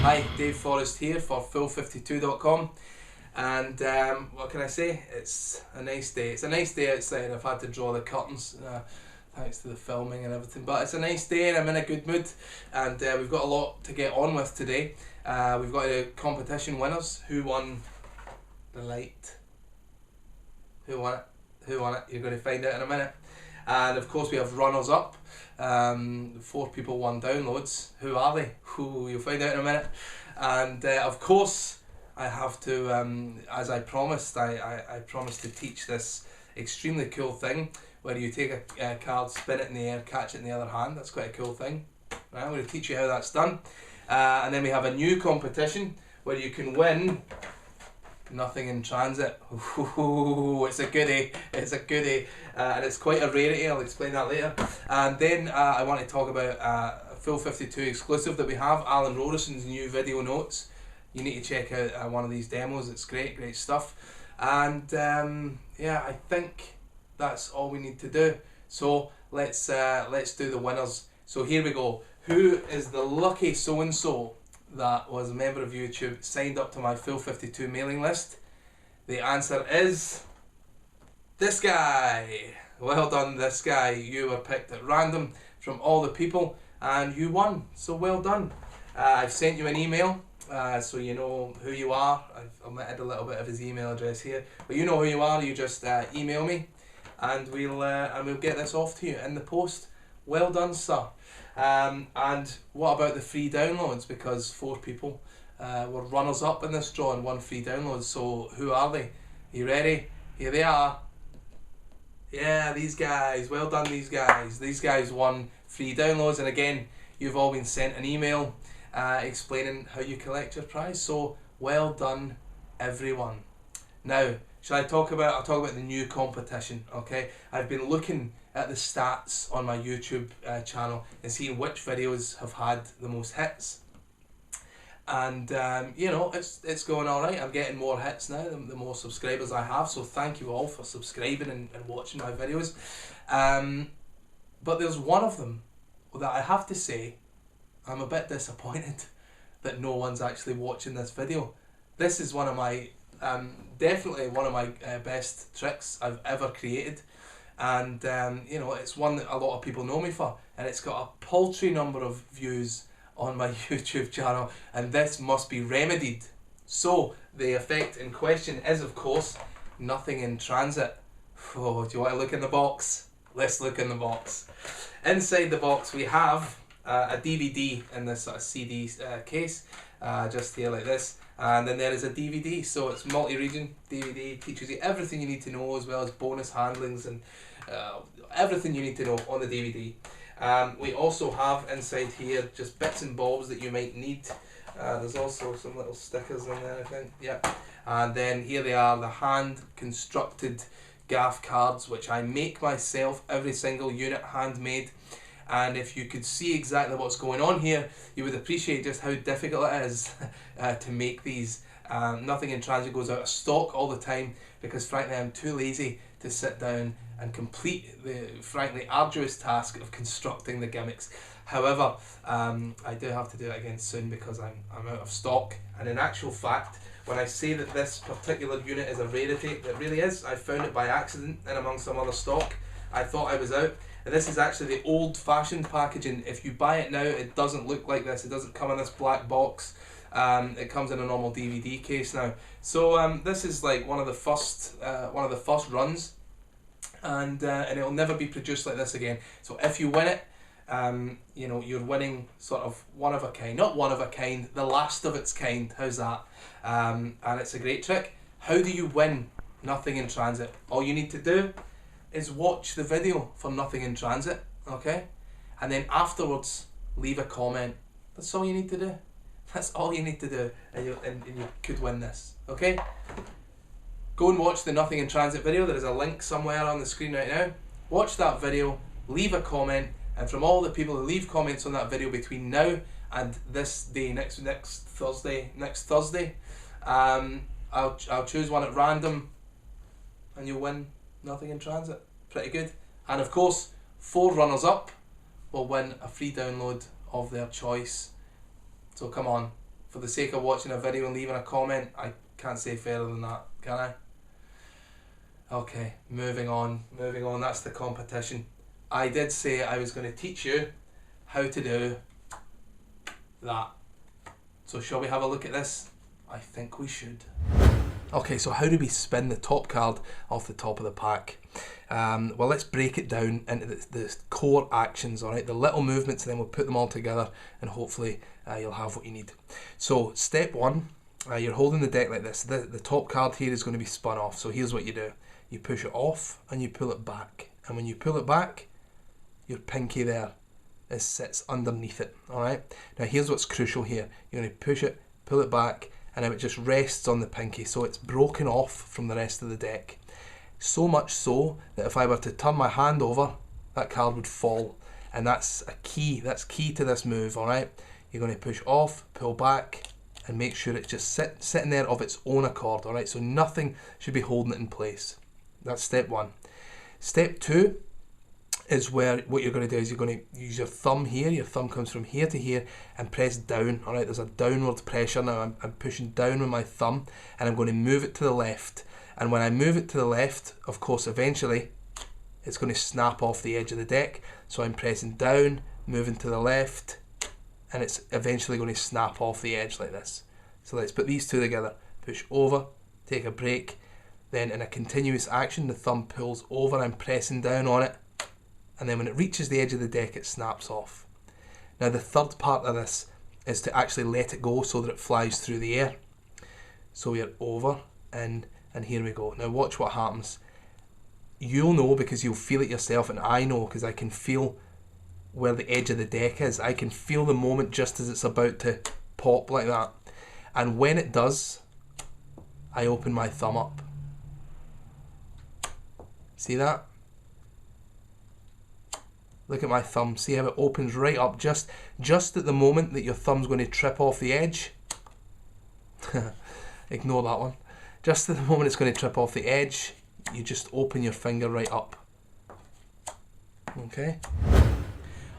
Hi, Dave Forrest here for F52.com, and what can I say? It's a nice day. It's a nice day outside. I've had to draw the curtains thanks to the filming and everything, but it's a nice day and I'm in a good mood, and we've got a lot to get on with today. We've got the competition winners. Who won the light? Who won it? Who won it? You're going to find out in a minute. And of course we have runners up. 4 people won downloads. Who are they? You'll find out in a minute. And of course I have to, as I promised, I promised to teach this extremely cool thing where you take a card, spin it in the air, catch it in the other hand. That's quite a cool thing. Right, I'm going to teach you how that's done. And then we have a new competition where you can win nothing in transit. It's a goodie. It's a goodie. And it's quite a rarity. I'll explain that later. And then I want to talk about a F52 exclusive that we have, Alan Rorison's new video notes. You need to check out one of these demos. It's great stuff. And yeah, I think that's all we need to do. So let's do the winners. So here we go. Who is the lucky so-and-so that was a member of YouTube, signed up to my F52 mailing list? The answer is this guy. Well done, this guy. You were picked at random from all the people and you won, so well done. I've sent you an email so you know who you are. I've omitted a little bit of his email address here, but you know who you are. You just email me and we'll get this off to you in the post. Well done, sir. And what about the free downloads? Because 4 people were runners up in this draw and 1 free download. So who are they? Are you ready? Here they are. Yeah, these guys. Well done, these guys. These guys won free downloads, and again, you've all been sent an email explaining how you collect your prize. So well done, everyone. Now, I'll talk about the new competition. Okay, I've been looking at the stats on my YouTube channel and seeing which videos have had the most hits, and you know, it's going all right. I'm getting more hits now the more subscribers I have, so thank you all for subscribing and watching my videos. But there's one of them that I have to say I'm a bit disappointed that no one's actually watching this video. This is one of my definitely one of my best tricks I've ever created, and you know, it's one that a lot of people know me for, and it's got a paltry number of views on my YouTube channel, and this must be remedied. So the effect in question is, of course, nothing in transit. Oh, do you want to look in the box? Let's look in the box. Inside the box we have a DVD in this sort of CD case, just here like this. And then there is a DVD, so it's multi-region DVD, teaches you everything you need to know, as well as bonus handlings and everything you need to know on the DVD. We also have inside here just bits and bobs that you might need. There's also some little stickers in there, I think. Yeah. And then here they are, the hand constructed gaff cards, which I make myself, every single unit handmade. And if you could see exactly what's going on here, you would appreciate just how difficult it is to make these. Nothing in transit goes out of stock all the time because frankly I'm too lazy to sit down and complete the frankly arduous task of constructing the gimmicks. However, I do have to do it again soon because I'm out of stock. And in actual fact, when I say that this particular unit is a rarity, it really is. I found it by accident in among some other stock. I thought I was out. And this is actually the old-fashioned packaging. If you buy it now, it doesn't look like this. It doesn't come in this black box. It comes in a normal DVD case now. So this is like one of the first runs, and it'll never be produced like this again. So if you win it, you know, you're winning sort of one of a kind, not one of a kind, the last of its kind. How's that? And it's a great trick. How do you win nothing in transit? All you need to do is watch the video for nothing in transit, okay? And then afterwards, leave a comment. That's all you need to do. That's all you need to do, and you could win this, okay? Go and watch the nothing in transit video. There is a link somewhere on the screen right now. Watch that video, leave a comment, and from all the people who leave comments on that video between now and this day, next Thursday, I'll choose one at random, and you'll win nothing in transit. Pretty good. And of course, 4 runners up will win a free download of their choice. So come on, for the sake of watching a video and leaving a comment, I can't say fairer than that, can I? Okay, moving on, that's the competition. I did say I was going to teach you how to do that. So shall we have a look at this? I think we should. Okay, so how do we spin the top card off the top of the pack? Well, let's break it down into the core actions, alright? The little movements, and then we'll put them all together and hopefully you'll have what you need. So step one, you're holding the deck like this. The top card here is going to be spun off. So here's what you do. You push it off and you pull it back. And when you pull it back, your pinky there sits underneath it, alright? Now here's what's crucial here. You're going to push it, pull it back, and now it just rests on the pinky, so it's broken off from the rest of the deck. So much so that if I were to turn my hand over, that card would fall. And that's key to this move, alright? You're going to push off, pull back, and make sure it's just sitting there of its own accord, alright? So nothing should be holding it in place. That's step one. Step two is where what you're going to do is you're going to use your thumb here. Your thumb comes from here to here and press down. All right, there's a downward pressure now. I'm pushing down with my thumb and I'm going to move it to the left. And when I move it to the left, of course, eventually it's going to snap off the edge of the deck. So I'm pressing down, moving to the left, and it's eventually going to snap off the edge like this. So let's put these two together. Push over, take a break. Then in a continuous action, the thumb pulls over, I'm pressing down on it. And then when it reaches the edge of the deck, it snaps off. Now the third part of this is to actually let it go so that it flies through the air. So we're over and here we go. Now watch what happens. You'll know because you'll feel it yourself, and I know because I can feel where the edge of the deck is. I can feel the moment just as it's about to pop like that. And when it does, I open my thumb up. See that? Look at my thumb. See how it opens right up just at the moment that your thumb's going to trip off the edge. Ignore that one. Just at the moment it's going to trip off the edge, you just open your finger right up. Okay.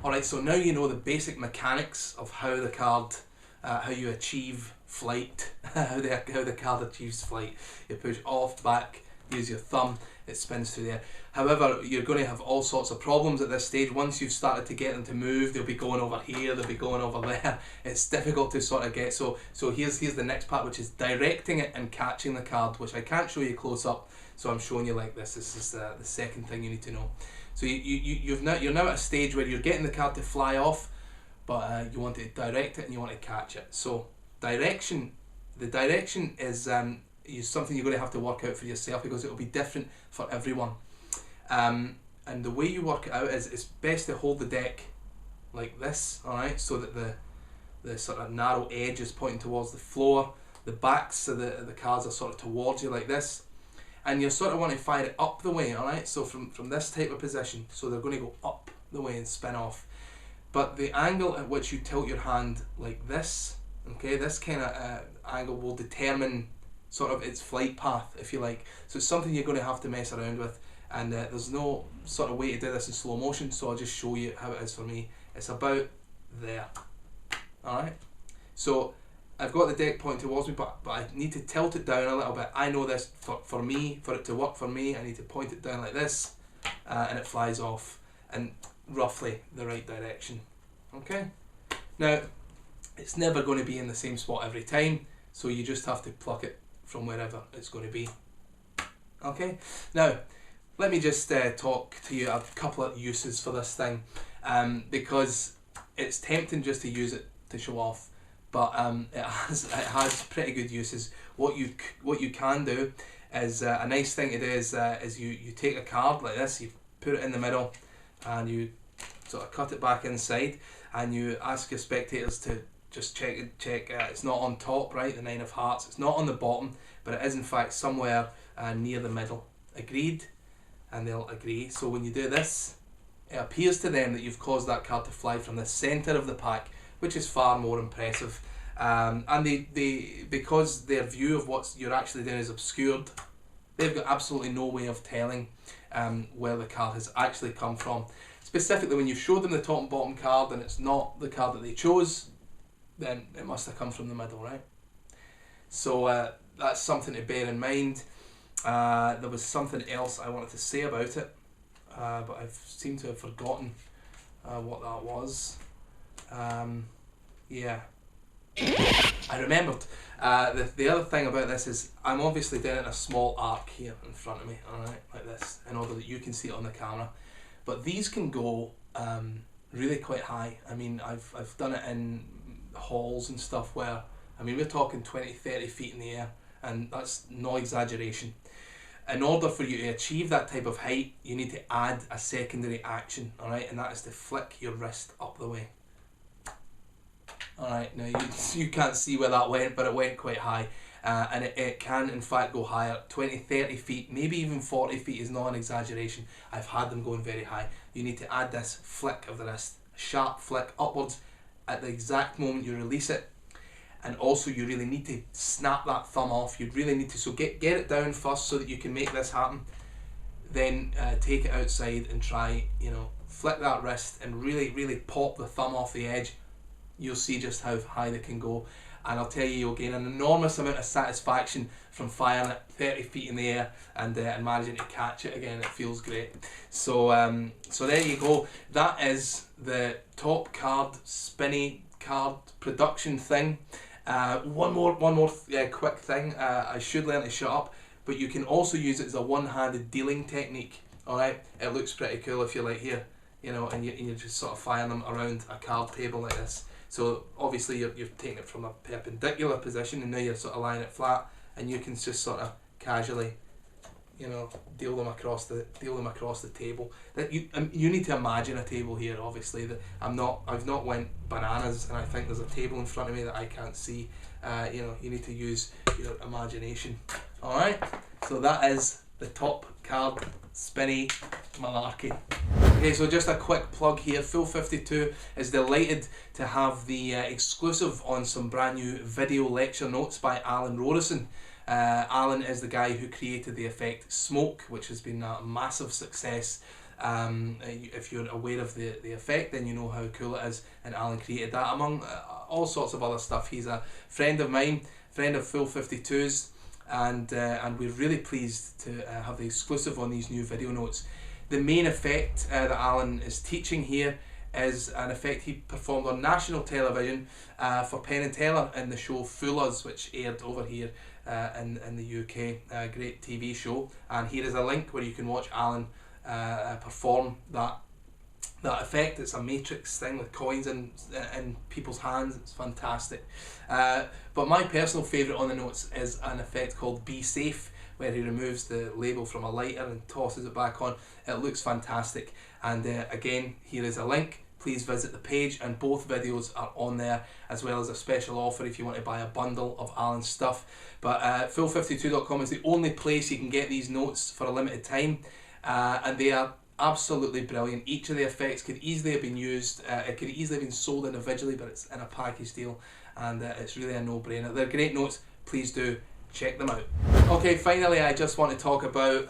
Alright, so now you know the basic mechanics of how the card, how you achieve flight, how the card achieves flight. You push off, back, use your thumb, it spins through there. However, you're going to have all sorts of problems at this stage. Once you've started to get them to move, they'll be going over here, they'll be going over there. It's difficult to sort of get. So here's the next part, which is directing it and catching the card, which I can't show you close up. So I'm showing you like this. This is the second thing you need to know. So you're now at a stage where you're getting the card to fly off, but you want to direct it and you want to catch it. So the direction is something you're going to have to work out for yourself because it will be different for everyone. And the way you work it out is it's best to hold the deck like this, alright, so that the sort of narrow edge is pointing towards the floor, the backs of the cards are sort of towards you like this, and you sort of want to fire it up the way, alright, so from this type of position, so they're going to go up the way and spin off. But the angle at which you tilt your hand like this, okay, this kind of angle will determine sort of its flight path, if you like. So it's something you're going to have to mess around with. And there's no sort of way to do this in slow motion, so I'll just show you how it is for me. It's about there. Alright? So I've got the deck pointing towards me, but I need to tilt it down a little bit. I know this for me, for it to work for me, I need to point it down like this, and it flies off in roughly the right direction. Okay? Now, it's never going to be in the same spot every time, so you just have to pluck it from wherever it's going to be. Okay? Now, let me just talk to you a couple of uses for this thing, because it's tempting just to use it to show off, but it has pretty good uses. What you can do is a nice thing to do is you take a card like this, you put it in the middle, and you sort of cut it back inside, and you ask your spectators to just check it's not on top, right? The 9 of hearts. It's not on the bottom, but it is in fact somewhere near the middle. Agreed? And they'll agree. So when you do this, it appears to them that you've caused that card to fly from the centre of the pack, which is far more impressive. And they because their view of what you're actually doing is obscured, they've got absolutely no way of telling where the card has actually come from. Specifically, when you show them the top and bottom card and it's not the card that they chose, then it must have come from the middle, right? So that's something to bear in mind. There was something else I wanted to say about it, but I've seemed to have forgotten what that was. Yeah, I remembered. The other thing about this is I'm obviously doing a small arc here in front of me, alright, like this, in order that you can see it on the camera. But these can go really quite high. I mean, I've done it in halls and stuff where, I mean, we're talking 20-30 feet in the air, and that's no exaggeration. In order for you to achieve that type of height, you need to add a secondary action, alright, and that is to flick your wrist up the way. Alright, now you can't see where that went, but it went quite high. And it can in fact go higher. 20-30 feet, maybe even 40 feet is not an exaggeration. I've had them going very high. You need to add this flick of the wrist, sharp flick upwards at the exact moment you release it. And also you really need to snap that thumb off. You really need to, so get it down first so that you can make this happen. Then take it outside and try, flick that wrist and really pop the thumb off the edge. You'll see just how high they can go. And I'll tell you, you'll gain an enormous amount of satisfaction from firing it 30 feet in the air and managing to catch it again. It feels great. So so there you go. That is the top card spinny card production thing. One more quick thing. I should learn to shut up, but you can also use it as a one-handed dealing technique. All right, it looks pretty cool if you're like here, and you're just sort of firing them around a card table like this. So obviously you're taking it from a perpendicular position, and now you're sort of lying it flat, and you can just sort of casually, deal them across the table. That you need to imagine a table here. Obviously, that I've not went bananas, and I think there's a table in front of me that I can't see. You need to use your imagination. All right. So that is the top card spinny malarkey. Okay, so just a quick plug here. Full52 is delighted to have the exclusive on some brand new video lecture notes by Alan Roberson. Alan is the guy who created the effect Smoke, which has been a massive success. If you're aware of the effect, then you know how cool it is, and Alan created that among all sorts of other stuff. He's a friend of mine, friend of Full52's, and we're really pleased to have the exclusive on these new video notes. The main effect that Alan is teaching here is an effect he performed on national television for Penn and Teller in the show Fool Us, which aired over here in the UK. A great TV show, and here is a link where you can watch Alan perform that effect. It's a matrix thing with coins in people's hands. It's fantastic. But my personal favourite on the notes is an effect called Be Safe, where he removes the label from a lighter and tosses it back on. It looks fantastic. And again, here is a link. Please visit the page, and both videos are on there, as well as a special offer if you want to buy a bundle of Alan's stuff. But full52.com is the only place you can get these notes for a limited time, and they are absolutely brilliant. Each of the effects could easily have been used, it could easily have been sold individually, but it's in a package deal, and it's really a no-brainer. They're great notes. Please do check them out. Okay, finally I just want to talk about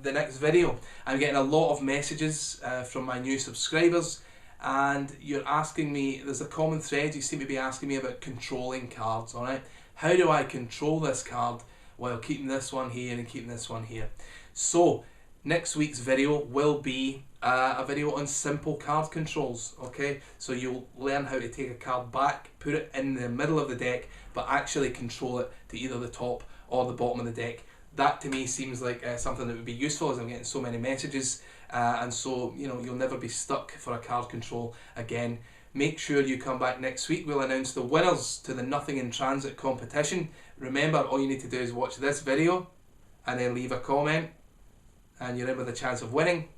the next video. I'm getting a lot of messages from my new subscribers, and you're asking me, there's a common thread, you seem to be asking me about controlling cards, alright? How do I control this card while keeping this one here and keeping this one here? So, next week's video will be a video on simple card controls, okay? So you'll learn how to take a card back, put it in the middle of the deck, but actually control it to either the top or the bottom of the deck. That to me seems like something that would be useful, as I'm getting so many messages, and so you'll never be stuck for a card control again. Make sure you come back next week. We'll announce the winners to the Nothing in Transit competition. Remember, all you need to do is watch this video and then leave a comment, and you're in with a chance of winning.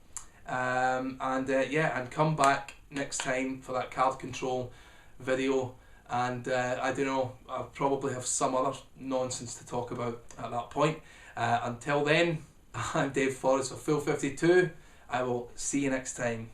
And come back next time for that card control video. And I don't know, I'll probably have some other nonsense to talk about at that point. Until then, I'm Dave Forrest for Full52. I will see you next time.